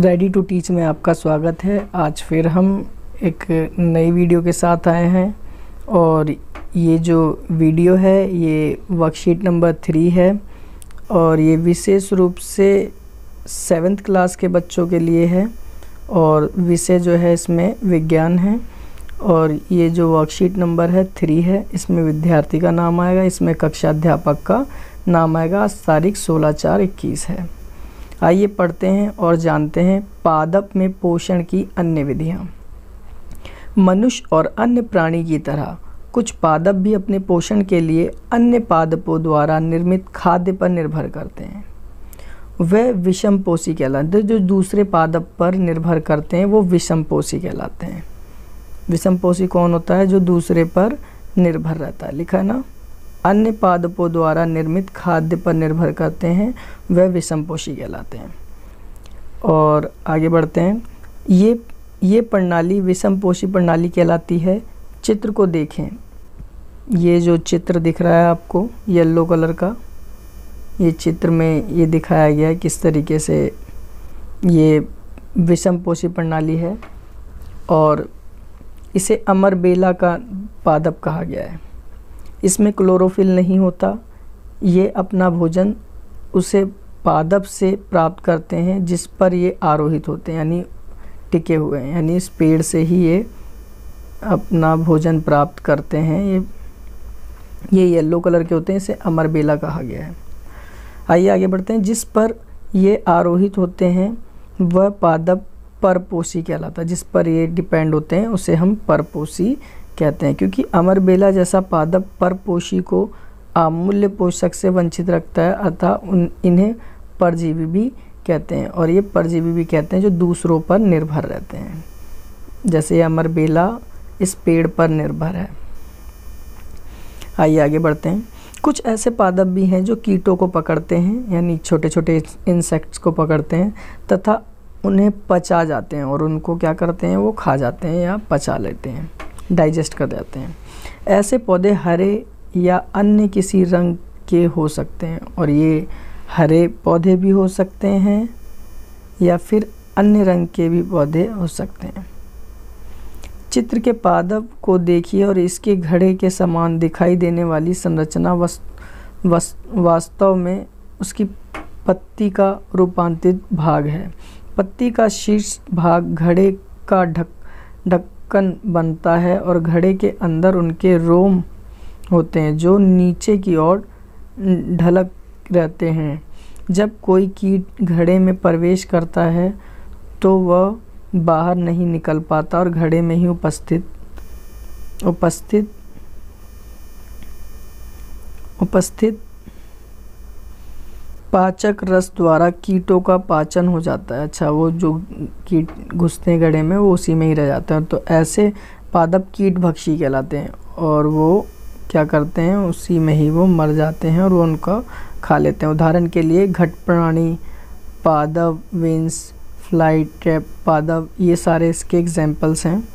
Ready to teach में आपका स्वागत है। आज फिर हम एक नई वीडियो के साथ आए हैं और ये जो वीडियो है ये वर्कशीट नंबर 3 है और ये विशेष रूप से 7th क्लास के बच्चों के लिए है और विषय जो है इसमें विज्ञान है। और ये जो वर्कशीट नंबर है 3 है, इसमें विद्यार्थी का नाम आएगा, इसमें कक्षा अध्यापक का नाम आएगा। आज तारीख 16/4/21 है। आइए पढ़ते हैं और जानते हैं पादप में पोषण की अन्य विधियाँ। मनुष्य और अन्य प्राणी की तरह कुछ पादप भी अपने पोषण के लिए अन्य पादपों द्वारा निर्मित खाद्य पर निर्भर करते हैं। वे विषमपोषी कहलाते हैं। जो दूसरे पादप पर निर्भर करते हैं वो विषमपोषी कहलाते हैं। विषमपोषी कौन होता है? जो दूसरे पर निर्भर रहता है। लिखा है ना, अन्य पादपों द्वारा निर्मित खाद्य पर निर्भर करते हैं, वह विषमपोषी कहलाते हैं। और आगे बढ़ते हैं। ये प्रणाली विषमपोषी प्रणाली कहलाती है। चित्र को देखें। ये जो चित्र दिख रहा है आपको येलो कलर का, ये चित्र में ये दिखाया गया है किस तरीके से ये विषमपोषी प्रणाली है और इसे अमरबेला का पादप कहा गया है। इसमें क्लोरोफिल नहीं होता। ये अपना भोजन उसे पादप से प्राप्त करते हैं जिस पर ये आरोहित होते हैं, यानी टिके हुए हैं, यानी इस पेड़ से ही ये अपना भोजन प्राप्त करते हैं। ये येलो कलर के होते हैं, इसे अमरबेला कहा गया है। आइए आगे बढ़ते हैं। जिस पर ये आरोहित होते हैं वह पादप परपोषी कहलाता है। जिस पर ये डिपेंड होते हैं उसे हम परपोषी कहते हैं, क्योंकि अमरबेला जैसा पादप परपोषी को अमूल्य पोषक से वंचित रखता है, अतः इन्हें परजीवी भी कहते हैं। और ये परजीवी भी कहते हैं जो दूसरों पर निर्भर रहते हैं, जैसे अमरबेला इस पेड़ पर निर्भर है। आइए आगे बढ़ते हैं। कुछ ऐसे पादप भी हैं जो कीटों को पकड़ते हैं, यानी छोटे छोटे इंसेक्ट्स को पकड़ते हैं तथा उन्हें पचा जाते हैं और उनको क्या करते हैं, वो खा जाते हैं या पचा लेते हैं, डाइजेस्ट कर देते हैं। ऐसे पौधे हरे या अन्य किसी रंग के हो सकते हैं और ये हरे पौधे भी हो सकते हैं या फिर अन्य रंग के भी पौधे हो सकते हैं। चित्र के पादप को देखिए और इसके घड़े के समान दिखाई देने वाली संरचना वास्तव में उसकी पत्ती का रूपांतरित भाग है। पत्ती का शीर्ष भाग घड़े का ढक्कन बनता है और घड़े के अंदर उनके रोम होते हैं जो नीचे की ओर ढलक रहते हैं। जब कोई कीट घड़े में प्रवेश करता है तो वह बाहर नहीं निकल पाता और घड़े में ही उपस्थित पाचक रस द्वारा कीटों का पाचन हो जाता है। अच्छा, वो जो कीट घुसते हैं घड़े में वो उसी में ही रह जाते हैं। तो ऐसे पादप कीटभक्षी कहलाते हैं और वो क्या करते हैं, उसी में ही वो मर जाते हैं और वो उनका खा लेते हैं। उदाहरण के लिए घट प्राणी पादप, विंस, फ्लाई ट्रैप पादप, ये सारे इसके एग्जाम्पल्स हैं।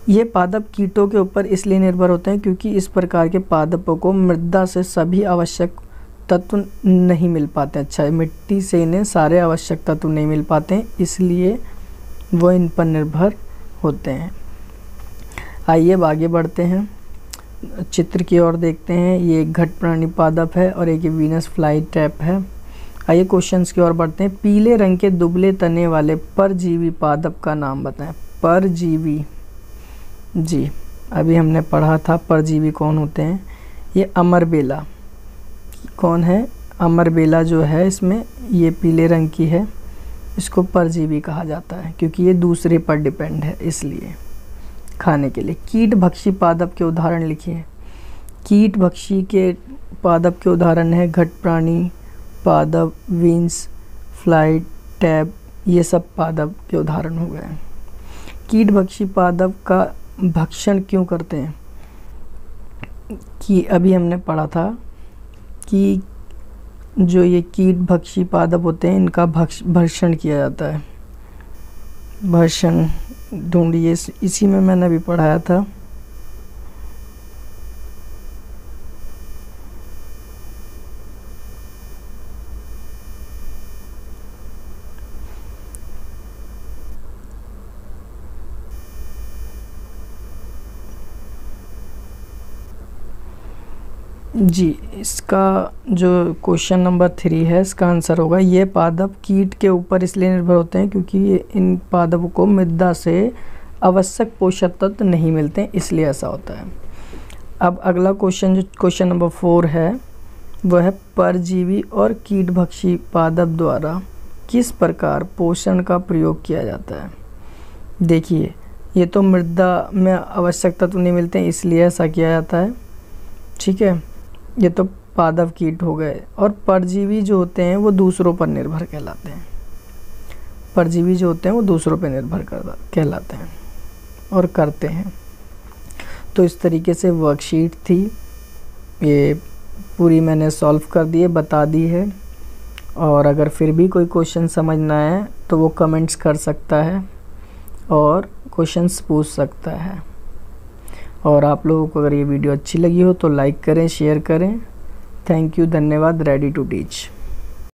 ये पादप कीटों के ऊपर इसलिए निर्भर होते हैं क्योंकि इस प्रकार के पादपों को मृदा से सभी आवश्यक तत्व नहीं मिल पाते। अच्छा, मिट्टी से इन्हें सारे आवश्यक तत्व नहीं मिल पाते हैं, इसलिए वो इन पर निर्भर होते हैं। आइए अब आगे बढ़ते हैं, चित्र की ओर देखते हैं। ये एक घट प्राणी पादप है और एक वीनस फ्लाई ट्रैप है। आइए क्वेश्चंस की ओर बढ़ते हैं। पीले रंग के दुबले तने वाले परजीवी पादप का नाम बताएं। परजीवी, जी अभी हमने पढ़ा था परजीवी कौन होते हैं। ये अमरबेला कौन है? अमरबेला जो है इसमें ये पीले रंग की है, इसको परजीवी कहा जाता है क्योंकि ये दूसरे पर डिपेंड है, इसलिए खाने के लिए। कीटभक्षी पादप के उदाहरण लिखिए। कीटभक्षी के पादप के उदाहरण है घट प्राणी पादप, विंस, फ्लाई टैप, ये सब पादप के उदाहरण हो गए। कीटभक्षी पादप का भक्षण क्यों करते हैं? कि अभी हमने पढ़ा था कि जो ये कीटभक्षी पादप होते हैं इनका भक्षण किया जाता है। भक्षण ढूंढिए, इसी में मैंने अभी पढ़ाया था। जी, इसका जो क्वेश्चन नंबर 3 है, इसका आंसर होगा ये पादप कीट के ऊपर इसलिए निर्भर होते हैं क्योंकि इन पादपों को मृदा से आवश्यक पोषक तत्व नहीं मिलते, इसलिए ऐसा होता है। अब अगला क्वेश्चन जो क्वेश्चन नंबर 4 है वह है परजीवी और कीटभक्षी पादप द्वारा किस प्रकार पोषण का प्रयोग किया जाता है। देखिए, ये तो मृदा में आवश्यक तत्व नहीं मिलते हैं इसलिए ऐसा किया जाता है, ठीक है। ये तो पादप कीट हो गए। और परजीवी जो होते हैं वो दूसरों पर निर्भर कहलाते हैं। परजीवी जो होते हैं वो दूसरों पर निर्भर कहलाते हैं और करते हैं। तो इस तरीके से वर्कशीट थी, ये पूरी मैंने सॉल्व कर दी है, बता दी है। और अगर फिर भी कोई क्वेश्चन समझना है तो वो कमेंट्स कर सकता है और क्वेश्चंस पूछ सकता है। और आप लोगों को अगर ये वीडियो अच्छी लगी हो तो लाइक करें, शेयर करें। थैंक यू, धन्यवाद। Ready to teach.